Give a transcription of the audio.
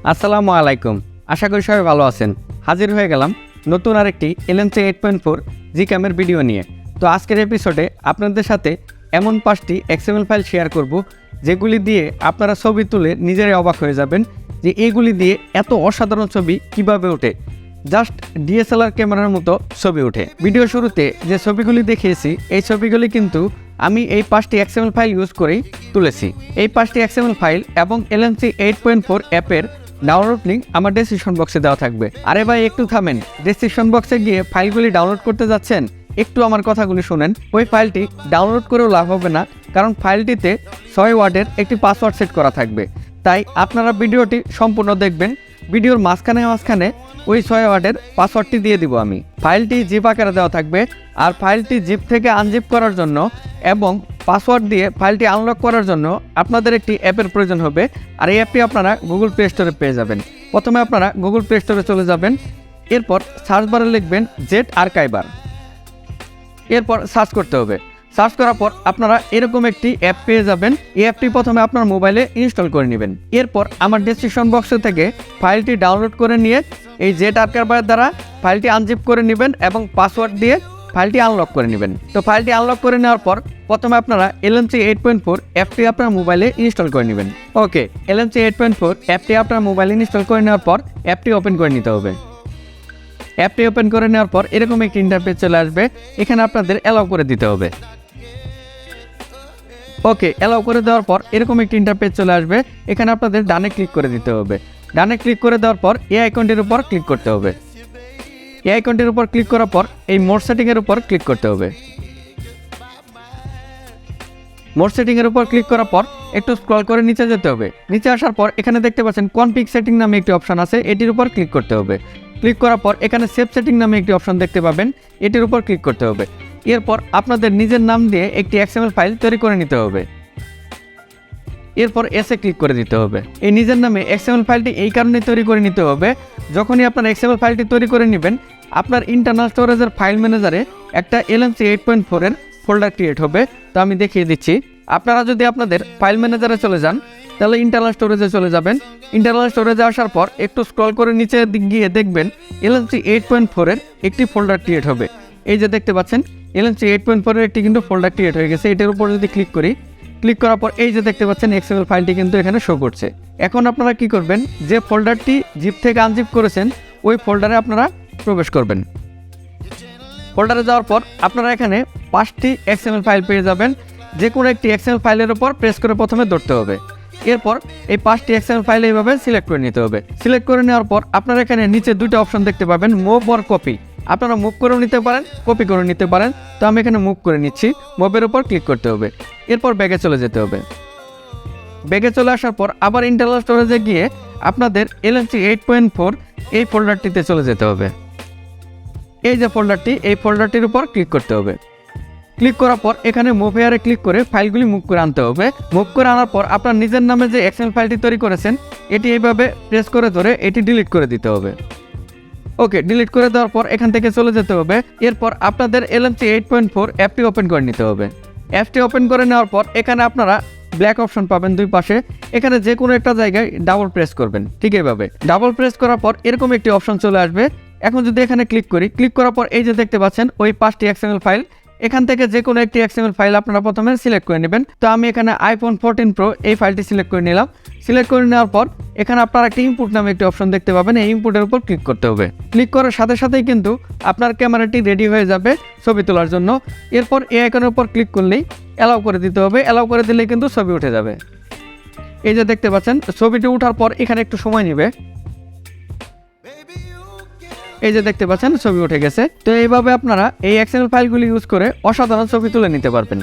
আসসালামু আলাইকুম, আশা করি সবাই ভালো আছেন। হাজির হয়ে গেলাম নতুন আরেকটি Lmc 8.4 Gcam এর ভিডিও নিয়ে। তো আজকের এপিসোডে আপনাদের সাথে এমন 5টি XML ফাইল শেয়ার করব যেগুলি দিয়ে আপনারা ছবি তুলে নিজেরাই অবাক হয়ে যাবেন যে এইগুলি দিয়ে এত অসাধারণ ছবি কিভাবে ওঠে। জাস্ট DSLR ক্যামেরার মতো ছবি ওঠে। ভিডিও শুরুতে যে ছবিগুলি দেখিয়েছি এই ছবিগুলি কিন্তু আমি এই 5টি XML ফাইল ইউজ করেই তুলেছি। এই 5টি XML ফাইল এবং Lmc 8.4 অ্যাপের ডাউনলোড লিঙ্ক আমার ডেসক্রিপশন বক্সে দেওয়া থাকবে। আরে ভাই একটু থামেন, ডেসক্রিপশন বক্সে গিয়ে ফাইলগুলি ডাউনলোড করতে যাচ্ছেন, একটু আমার কথাগুলি শুনেন। ওই ফাইলটি ডাউনলোড করেও লাভ হবে না, কারণ ফাইলটিতে 6 ওয়ার্ডের একটি পাসওয়ার্ড সেট করা থাকবে। তাই আপনারা ভিডিওটি সম্পূর্ণ দেখবেন। ভিডিওর মাঝখানে ওই 6 ওয়ার্ডের পাসওয়ার্ডটি দিয়ে দিব আমি। ফাইলটি জিপ আকারে দেওয়া থাকবে, আর ফাইলটি জিপ থেকে আনজিপ করার জন্য এবং পাসওয়ার্ড দিয়ে ফাইলটি আনলক করার জন্য আপনাদের একটি অ্যাপের প্রয়োজন হবে। আর এই অ্যাপটি আপনারা গুগল প্লে স্টোরে পেয়ে যাবেন। প্রথমে আপনারা গুগল প্লে স্টোরে চলে যাবেন, এরপর সার্চ বারে লিখবেন ZArchiver, এরপর সার্চ করতে হবে। সার্চ করার পর আপনারা এরকম একটি অ্যাপ পেয়ে যাবেন। এই অ্যাপটি প্রথমে আপনার মোবাইলে ইনস্টল করে নেবেন। এরপর আমার ডেসক্রিপশন বক্স থেকে ফাইলটি ডাউনলোড করে নিয়ে এই ZArchiver দ্বারা ফাইলটি আনজিপ করে নেবেন এবং পাসওয়ার্ড দিয়ে ফাইলটি আনলক করে নেবেন। তো ফাইলটি আনলক করে নেওয়ার পর প্রথমে আপনারা Lmc 8.4 অ্যাপটি আপনার মোবাইলে ইনস্টল করে নেবেন। ওকে, Lmc 8.4 অ্যাপটি আপনার মোবাইলে ইনস্টল করে নেওয়ার পর অ্যাপটি ওপেন করে নিতে হবে। অ্যাপটি ওপেন করে নেওয়ার পর এরকম একটি ইন্টারফেস চলে আসবে। এখানে আপনাদের অ্যালাউ করে দিতে হবে। ওকে, অ্যালাউ করে দেওয়ার পর এরকম একটি ইন্টারফেস চলে আসবে। এখানে আপনাদের ডানে ক্লিক করে দিতে হবে। ডানে ক্লিক করে দেওয়ার পর এই আইকনটির উপর ক্লিক করতে হবে। এই আইকনটির উপর ক্লিক করার পর এই মোড সেটিংয়ের উপর ক্লিক করতে হবে। মোড সেটিংয়ের উপর ক্লিক করার পর একটু স্ক্রল করে নিচে যেতে হবে। নিচে আসার পর এখানে দেখতে পাচ্ছেন কনফিগ সেটিং নামে একটি অপশন আছে, এটির উপর ক্লিক করতে হবে। ক্লিক করার পর এখানে সেভ সেটিং নামে একটি অপশন দেখতে পাবেন, এটির উপর ক্লিক করতে হবে। এরপর আপনাদের নিজের নাম দিয়ে একটি XML ফাইল তৈরি করে নিতে হবে। এরপর এসে ক্লিক করে দিতে হবে। এই নিজের নামে XML ফাইলটি এই কারণে তৈরি করে নিতে হবে, যখনই আপনার XML ফাইলটি তৈরি করে নেবেন আপনার ইন্টারনাল স্টোরেজের ফাইল ম্যানেজারে একটা Lmc 8.4 এর ফোল্ডার ক্রিয়েট হবে। তো আমি দেখিয়ে দিচ্ছি। আপনারা যদি আপনাদের ফাইল ম্যানেজারে চলে যান তাহলে ইন্টারনাল স্টোরেজে চলে যাবেন। ইন্টারনাল স্টোরেজে আসার পর একটু স্ক্রল করে নিচে গিয়ে দেখবেন Lmc 8.4 এর একটি ফোল্ডার ক্রিয়েট হবে। এই যে দেখতে পাচ্ছেন Lmc 8.4 এর একটি কিন্তু ফোল্ডার ক্রিয়েট হয়ে গেছে। এটার উপর যদি ক্লিক করি, ক্লিক করার পর এই যে দেখতে পাচ্ছেন XML ফাইলটি কিন্তু এখানে শো করছে। এখন আপনারা কি করবেন, যে ফোল্ডারটি জিপ থেকে আনজিপ করেছেন ওই ফোল্ডারে আপনারা প্রবেশ করবেন। ফোল্ডারে যাওয়ার পর আপনারা এখানে 5টি XML ফাইল পেয়ে যাবেন। যে কোনো একটি XML ফাইলের উপর প্রেস করে প্রথমে ধরতে হবে। এরপর এই 5টি XML ফাইল এইভাবে সিলেক্ট করে নিতে হবে। সিলেক্ট করে নেওয়ার পর আপনারা এখানে নিচে দুটো অপশন দেখতে পাবেন, মুভ অর কপি। আপনারা মুভ করেও নিতে পারেন, কপি করে নিতে পারেন। তো আমি এখানে মুভ করে নিচ্ছি। মুভের উপর ক্লিক করতে হবে। এরপর ব্যাগে চলে যেতে হবে। ব্যাগে চলে আসার পর আবার ইন্টারনাল স্টোরেজে গিয়ে আপনাদের Lmc 8.4 এই ফোল্ডারটিতে চলে যেতে হবে। এই যে ফোল্ডারটি, এই ফোল্ডারটির উপর ক্লিক করতে হবে। ক্লিক করার পর এখানে মুভ হেয়ারে ক্লিক করে ফাইলগুলি মুভ করে আনতে হবে। মুভ করে আনার পর আপনার নিজের নামে যে XML ফাইলটি তৈরি করেছেন এটি এইভাবে প্রেস করে ধরে এটি ডিলিট করে দিতে হবে। ওকে, ডিলিট করে দেওয়ার পর এখান থেকে চলে যেতে হবে। এরপর আপনাদের Lmc 8.4 অ্যাপটি ওপেন করে নিতে হবে। অ্যাপটি ওপেন করে নেওয়ার পর এখানে আপনারা ব্ল্যাক অপশন পাবেন দুই পাশে। এখানে যে কোনো একটা জায়গায় ডাবল প্রেস করবেন। ঠিক এইভাবে ডাবল প্রেস করার পর এরকম একটি অপশন চলে আসবে। এখন যদি এখানে ক্লিক করি, ক্লিক করার পর এই যে দেখতে পাচ্ছেন ওই 5টি XML ফাইল, এখান থেকে যে কোনো একটি XML ফাইল আপনারা প্রথমে সিলেক্ট করে নেবেন। তো আমি এখানে iPhone 14 Pro এই ফাইলটি সিলেক্ট করে নিলাম। সিলেক্ট করে নেওয়ার পর এখানে আপনারা একটি ইনপুট নামে একটি অপশন দেখতে পাবেন, এই ইনপুটের উপর ক্লিক করতে হবে। ক্লিক করার সাথে সাথেই কিন্তু আপনার ক্যামেরাটি রেডি হয়ে যাবে ছবি তোলার জন্য। এরপর এই আইকনের উপর ক্লিক করলেই অ্যালাউ করে দিতে হবে। অ্যালাউ করে দিলেই কিন্তু ছবি উঠে যাবে। এই যে দেখতে পাচ্ছেন ছবিটি ওঠার পর এখানে একটু সময় নেবে। এই যে দেখতে পাচ্ছেন ছবি উঠে গেছে। তো এইভাবে আপনারা এই XML ফাইলগুলি ইউজ করে অসাধারণ ছবি তুলে নিতে পারবেন।